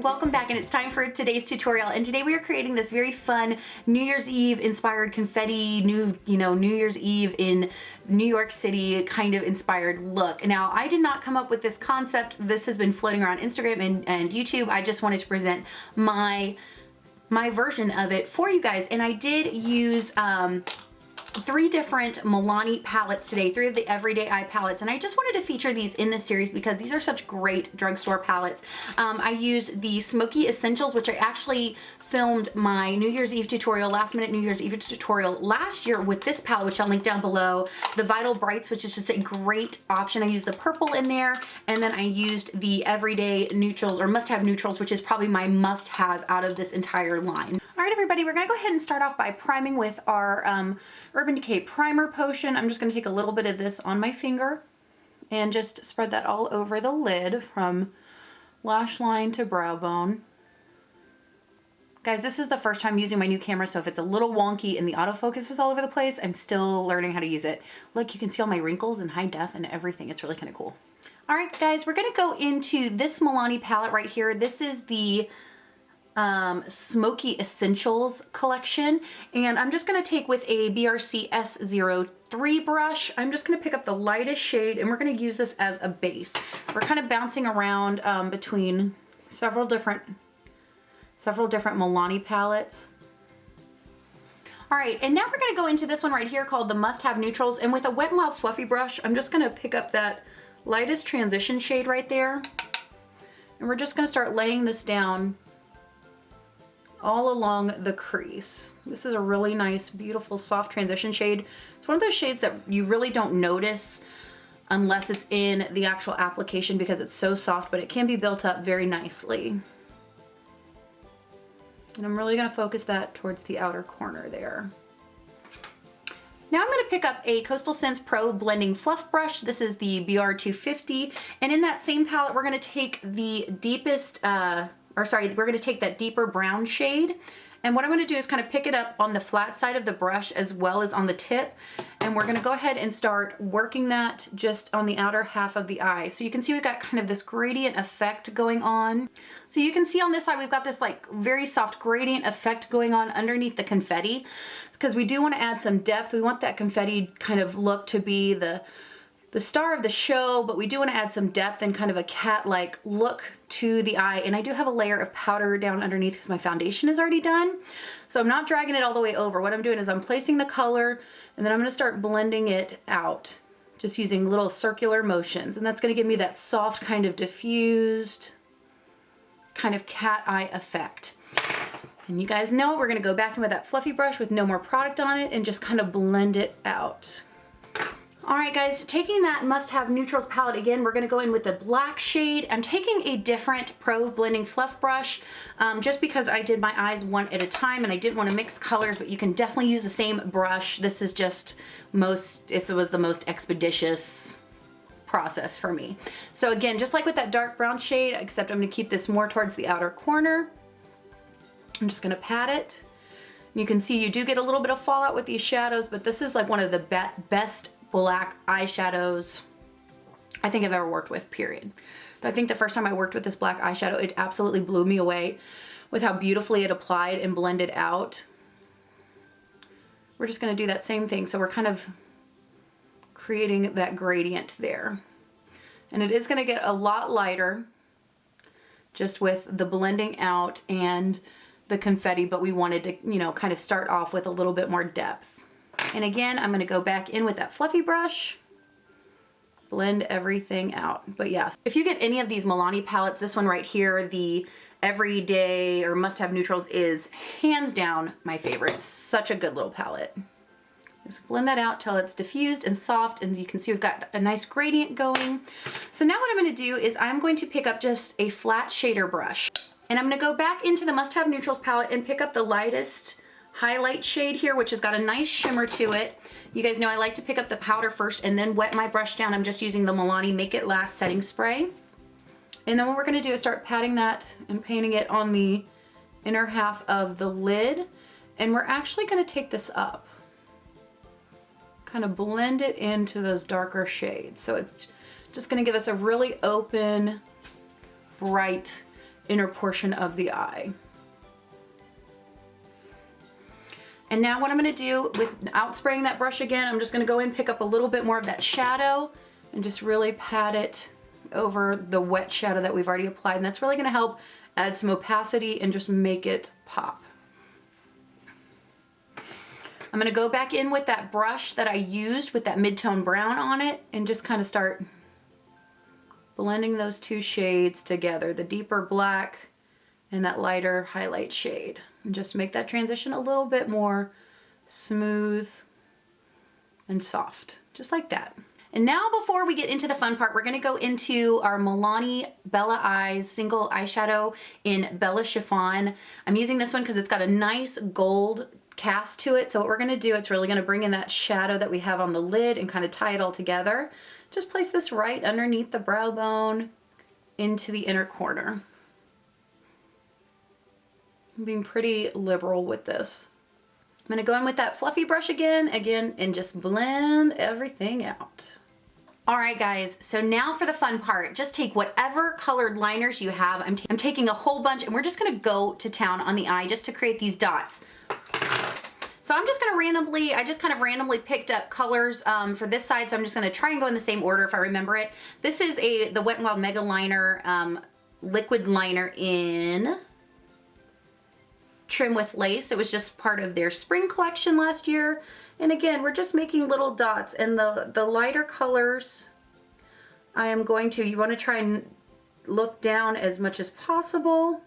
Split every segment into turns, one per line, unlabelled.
welcome back, and it's time for today's tutorial. And today we are creating this very fun New Year's Eve inspired confetti, New Year's Eve in New York City kind of inspired look. Now, I did not come up with this concept. This has been floating around Instagram and YouTube. I just wanted to present my version of it for you guys, and I did use 3 different Milani palettes today, 3 of the Everyday Eye palettes, and I just wanted to feature these in this series because these are such great drugstore palettes. I used the Smokey Essentials, which I actually filmed my New Year's Eve tutorial, last minute New Year's Eve tutorial last year with this palette, which I'll link down below. The Vital Brights, which is just a great option. I used the purple in there, and then I used the Everyday Neutrals, or Must Have Neutrals, which is probably my must have out of this entire line. All right, everybody, we're gonna go ahead and start off by priming with our Urban Decay Primer Potion. I'm just gonna take a little bit of this on my finger and just spread that all over the lid from lash line to brow bone. Guys, this is the first time using my new camera, so if it's a little wonky and the autofocus is all over the place, I'm still learning how to use it. Look, you can see all my wrinkles in high def and everything. It's really kind of cool. All right, guys, we're gonna go into this Milani palette right here. This is the Smokey Essentials collection, and I'm just gonna take with a BRC S03 brush. I'm just gonna pick up the lightest shade, and we're gonna use this as a base. We're kind of bouncing around between several different Milani palettes. All right, and now we're gonna go into this one right here called the Must Have Neutrals, and with a Wet n Wild Fluffy brush, I'm just gonna pick up that lightest transition shade right there, and we're just gonna start laying this down all along the crease. This is a really nice, beautiful, soft transition shade. It's one of those shades that you really don't notice unless it's in the actual application because it's so soft, but it can be built up very nicely. And I'm really gonna focus that towards the outer corner there. Now I'm gonna pick up a Coastal Scents Pro Blending Fluff Brush. This is the BR250. And in that same palette, we're gonna take the deepest, we're gonna take that deeper brown shade. And what I'm gonna do is kind of pick it up on the flat side of the brush as well as on the tip. And we're gonna go ahead and start working that just on the outer half of the eye. So you can see we've got kind of this gradient effect going on. So you can see on this side, we've got this like very soft gradient effect going on underneath the confetti, because we do wanna add some depth. We want that confetti kind of look to be the star of the show, but we do want to add some depth and kind of a cat-like look to the eye. And I do have a layer of powder down underneath because my foundation is already done. So I'm not dragging it all the way over. What I'm doing is I'm placing the color, and then I'm going to start blending it out, just using little circular motions. And that's going to give me that soft kind of diffused kind of cat eye effect. And you guys know we're going to go back in with that fluffy brush with no more product on it and just kind of blend it out. All right, guys, taking that Must Have Neutrals palette again, we're gonna go in with the black shade. I'm taking a different Pro Blending Fluff brush just because I did my eyes one at a time and I didn't want to mix colors, but you can definitely use the same brush. This is just it was the most expeditious process for me. So again, just like with that dark brown shade, except I'm gonna keep this more towards the outer corner. I'm just gonna pat it. You can see you do get a little bit of fallout with these shadows, but this is like one of the best black eyeshadows I think I've ever worked with, period. But I think the first time I worked with this black eyeshadow, it absolutely blew me away with how beautifully it applied and blended out. We're just gonna do that same thing. So we're kind of creating that gradient there. And it is gonna get a lot lighter just with the blending out and the confetti, but we wanted to, kind of start off with a little bit more depth. And again, I'm gonna go back in with that fluffy brush, blend everything out. But yes, if you get any of these Milani palettes, this one right here, the Everyday or Must Have Neutrals, is hands down my favorite. Such a good little palette. Just blend that out till it's diffused and soft, and you can see we've got a nice gradient going. So now what I'm gonna do is I'm going to pick up just a flat shader brush, and I'm gonna go back into the Must Have Neutrals palette and pick up the lightest highlight shade here, which has got a nice shimmer to it. You guys know I like to pick up the powder first and then wet my brush down. I'm just using the Milani Make It Last setting spray. And then what we're gonna do is start patting that and painting it on the inner half of the lid. And we're actually gonna take this up, kind of blend it into those darker shades. So it's just gonna give us a really open, bright inner portion of the eye. And now what I'm gonna do, without spraying that brush again, I'm just gonna go in and pick up a little bit more of that shadow and just really pat it over the wet shadow that we've already applied. And that's really gonna help add some opacity and just make it pop. I'm gonna go back in with that brush that I used with that mid-tone brown on it and just kind of start blending those two shades together, the deeper black and that lighter highlight shade, and just make that transition a little bit more smooth and soft, just like that. And now before we get into the fun part, we're gonna go into our Milani Bella Eyes single eyeshadow in Bella Chiffon. I'm using this one because it's got a nice gold cast to it. So what we're gonna do, it's really gonna bring in that shadow that we have on the lid and kind of tie it all together. Just place this right underneath the brow bone into the inner corner. I'm being pretty liberal with this. I'm gonna go in with that fluffy brush again, and just blend everything out. All right, guys, so now for the fun part. Just take whatever colored liners you have. I'm taking a whole bunch, and we're just gonna go to town on the eye just to create these dots. So I'm just gonna randomly, I just kind of randomly picked up colors for this side, so I'm just gonna try and go in the same order if I remember it. This is the Wet n Wild Mega Liner liquid liner in Trim with Lace. It was just part of their spring collection last year. And again, we're just making little dots, and the lighter colors, I am going to, you want to try and look down as much as possible.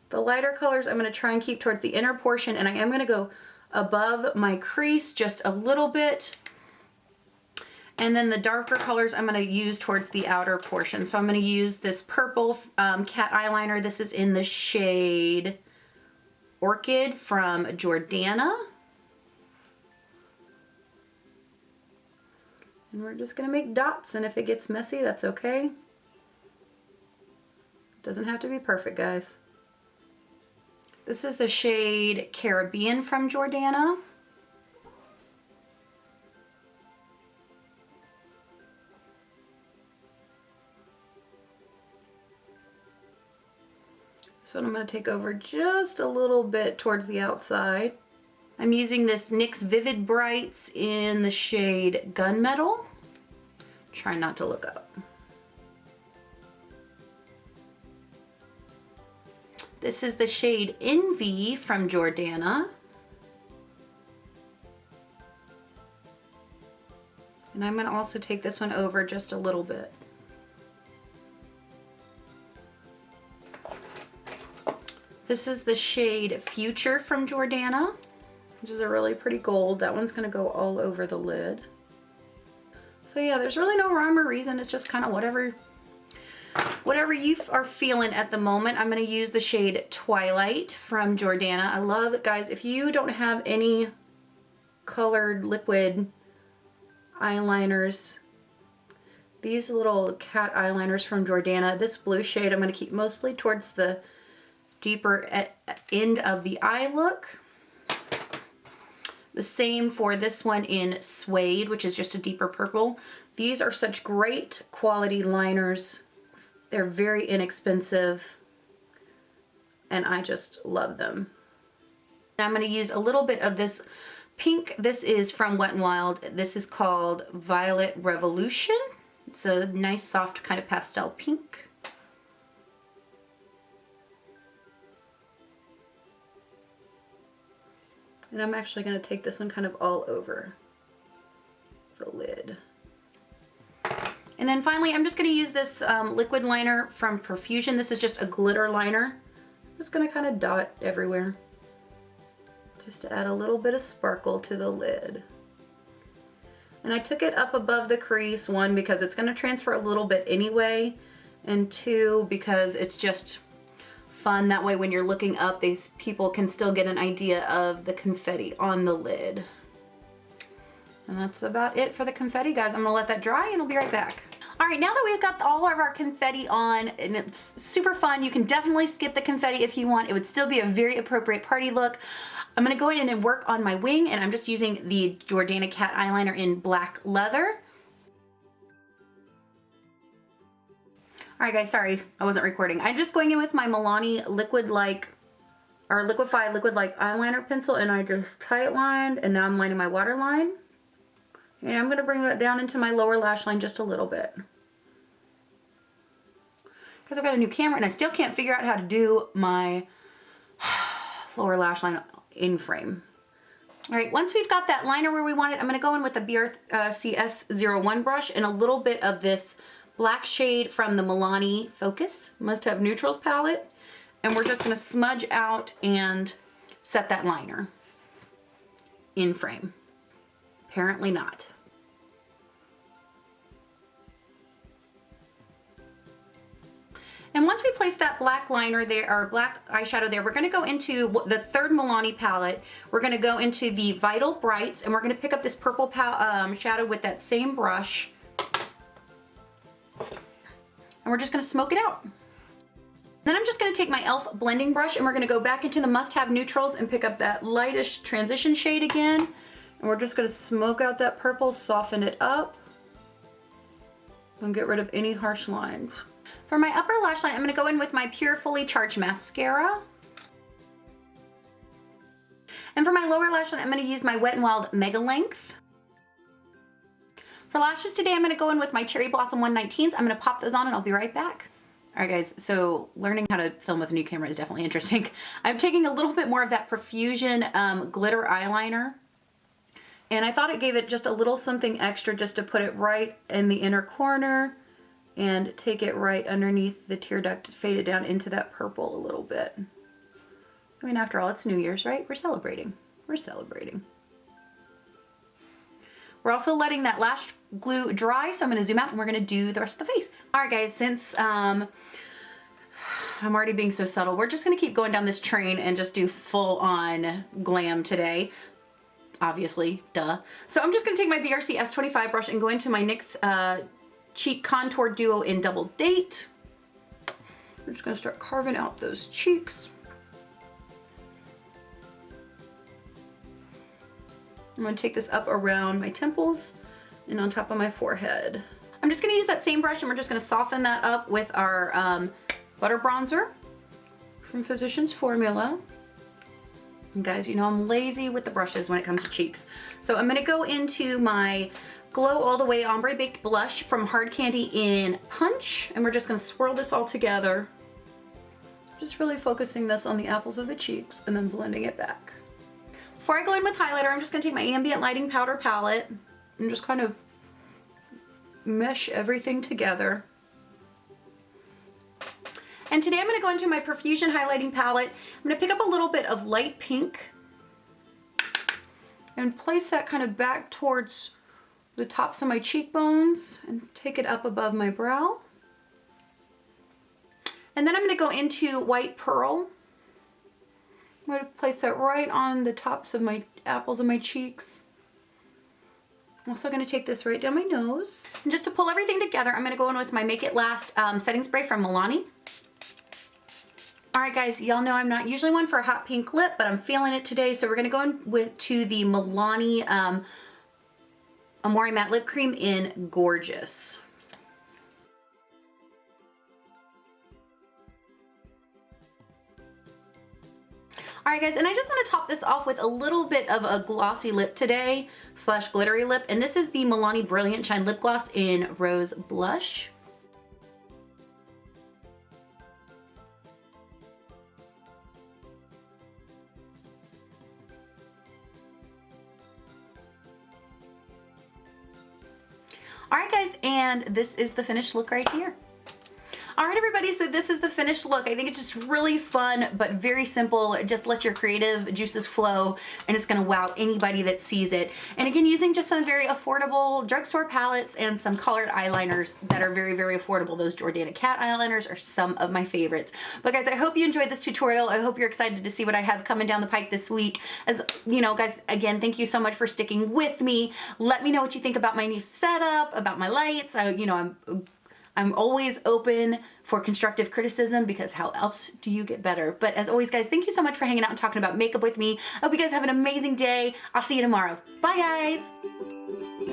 The lighter colors I'm going to try and keep towards the inner portion, and I am going to go above my crease just a little bit. And then the darker colors I'm going to use towards the outer portion. So I'm going to use this purple cat eyeliner. This is in the shade Orchid from Jordana. And we're just going to make dots, and if it gets messy, that's okay. It doesn't have to be perfect, guys. This is the shade Caribbean from Jordana. So I'm going to take over just a little bit towards the outside. I'm using this NYX Vivid Brights in the shade Gunmetal. Try not to look up. This is the shade Envy from Jordana. And I'm going to also take this one over just a little bit. This is the shade Future from Jordana, which is a really pretty gold. That one's going to go all over the lid. So yeah, there's really no rhyme or reason. It's just kind of whatever you are feeling at the moment. I'm going to use the shade Twilight from Jordana. I love it, guys. If you don't have any colored liquid eyeliners, these little cat eyeliners from Jordana, this blue shade I'm going to keep mostly towards the deeper end of the eye look. The same for this one in Suede, which is just a deeper purple. These are such great quality liners. They're very inexpensive, and I just love them. Now I'm going to use a little bit of this pink. This is from Wet n Wild. This is called Violet Revolution. It's a nice soft kind of pastel pink. And I'm actually going to take this one kind of all over the lid. And then finally, I'm just going to use this liquid liner from Profusion. This is just a glitter liner. I'm just going to kind of dot everywhere, just to add a little bit of sparkle to the lid. And I took it up above the crease, one, because it's going to transfer a little bit anyway, and two, because it's just fun. That way when you're looking up, these people can still get an idea of the confetti on the lid. And that's about it for the confetti, guys. I'm gonna let that dry and I'll be right back. All right, now that we've got all of our confetti on, and it's super fun, you can definitely skip the confetti if you want. It would still be a very appropriate party look. I'm gonna go in and work on my wing, and I'm just using the Jordana Cat eyeliner in Black Leather. right guys, sorry, I wasn't recording. I'm just going in with my Milani Liquif'Eye eyeliner pencil, and I just tight lined, and now I'm lining my waterline. And I'm gonna bring that down into my lower lash line just a little bit. Because I've got a new camera and I still can't figure out how to do my lower lash line in frame. All right, once we've got that liner where we want it, I'm gonna go in with the BRC S01 brush and a little bit of this black shade from the Milani Focus Must Have Neutrals palette. And we're just gonna smudge out and set that liner in frame. Apparently not. And once we place that black liner there, or black eyeshadow there, we're gonna go into the third Milani palette. We're gonna go into the Vital Brights, and we're gonna pick up this purple shadow with that same brush. And we're just gonna smoke it out. Then I'm just gonna take my e.l.f. blending brush, and we're gonna go back into the Must Have Neutrals and pick up that lightish transition shade again. And we're just gonna smoke out that purple, soften it up, and get rid of any harsh lines. For my upper lash line, I'm gonna go in with my Pure Fully Charged Mascara. And for my lower lash line, I'm gonna use my Wet n Wild Mega Length. For lashes today, I'm gonna go in with my Cherry Blossom 119s. I'm gonna pop those on and I'll be right back. All right guys, so learning how to film with a new camera is definitely interesting. I'm taking a little bit more of that Profusion glitter eyeliner. And I thought it gave it just a little something extra just to put it right in the inner corner and take it right underneath the tear duct to fade it down into that purple a little bit. I mean, after all, it's New Year's, right? We're celebrating. We're celebrating. We're also letting that lash glue dry, so I'm gonna zoom out and we're gonna do the rest of the face. All right guys, since I'm already being so subtle, we're just gonna keep going down this train and just do full on glam today. Obviously, duh. So I'm just gonna take my BRC S25 brush and go into my NYX Cheek Contour Duo in Double Date. We're just gonna start carving out those cheeks. I'm gonna take this up around my temples and on top of my forehead. I'm just gonna use that same brush and we're just gonna soften that up with our butter bronzer from Physicians Formula. And guys, you know I'm lazy with the brushes when it comes to cheeks. So I'm gonna go into my Glow All the Way Ombre Baked Blush from Hard Candy in Punch, and we're just gonna swirl this all together. Just really focusing this on the apples of the cheeks and then blending it back. Before I go in with highlighter, I'm just gonna take my Ambient Lighting Powder palette and just kind of mesh everything together. And today I'm gonna go into my Profusion highlighting palette. I'm gonna pick up a little bit of light pink and place that kind of back towards the tops of my cheekbones and take it up above my brow. And then I'm gonna go into White Pearl. I'm gonna place that right on the tops of my apples of my cheeks. I'm also gonna take this right down my nose. And just to pull everything together, I'm gonna go in with my Make It Last setting spray from Milani. All right guys, y'all know I'm not usually one for a hot pink lip, but I'm feeling it today. So we're gonna go in to the Milani Amore Matte Lip Cream in Gorgeous. All right guys, and I just want to top this off with a little bit of a glossy lip today, slash glittery lip, and this is the Milani Brilliant Shine Lip Gloss in Rose Blush. All right guys, and this is the finished look right here. All right, everybody, so this is the finished look. I think it's just really fun, but very simple. Just let your creative juices flow, and it's gonna wow anybody that sees it. And again, using just some very affordable drugstore palettes and some colored eyeliners that are very, very affordable. Those Jordana cat eyeliners are some of my favorites. But guys, I hope you enjoyed this tutorial. I hope you're excited to see what I have coming down the pike this week. As you know, guys, again, thank you so much for sticking with me. Let me know what you think about my new setup, about my lights. I'm always open for constructive criticism, because how else do you get better? But as always, guys, thank you so much for hanging out and talking about makeup with me. I hope you guys have an amazing day. I'll see you tomorrow. Bye, guys.